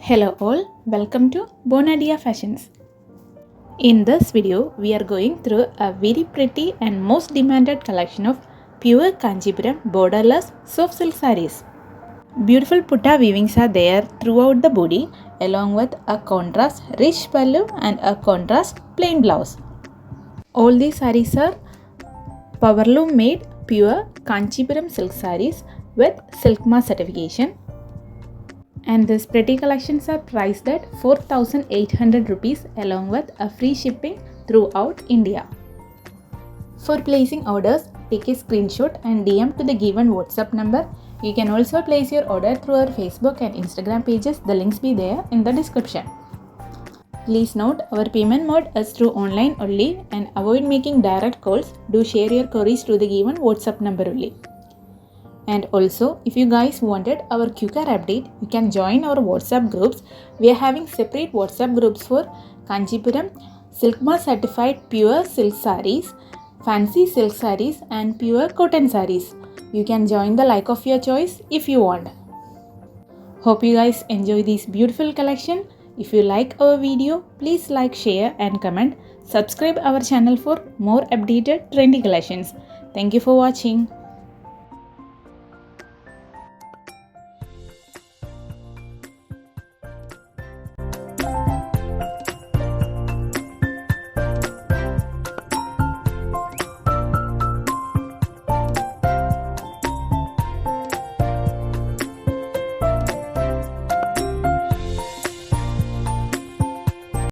Hello all, welcome to bonadeafashions. In this video, we are going through a very pretty and most demanded collection of pure kanchipuram borderless soft silk sarees. Beautiful putta weavings are there throughout the body along with a contrast rich pallu and a contrast plain blouse. All these sarees are powerloom made pure kanchipuram silk sarees with silk mark certification. And these pretty collections are priced at 4,800 rupees along with a free shipping throughout India. For placing orders, take a screenshot and DM to the given WhatsApp number. You can also place your order through our Facebook and Instagram pages. The links be there in the description. Please note, our payment mode is through online only and avoid making direct calls. Do share your queries to the given WhatsApp number only. And also, if you guys wanted our quicker update, you can join our WhatsApp groups. We are having separate WhatsApp groups for Kanchipuram, Silk Mark certified pure silk sarees, fancy silk sarees and pure cotton sarees. You can join the like of your choice if you want. Hope you guys enjoy this beautiful collection. If you like our video, please like, share and comment. Subscribe our channel for more updated trendy collections. Thank you for watching.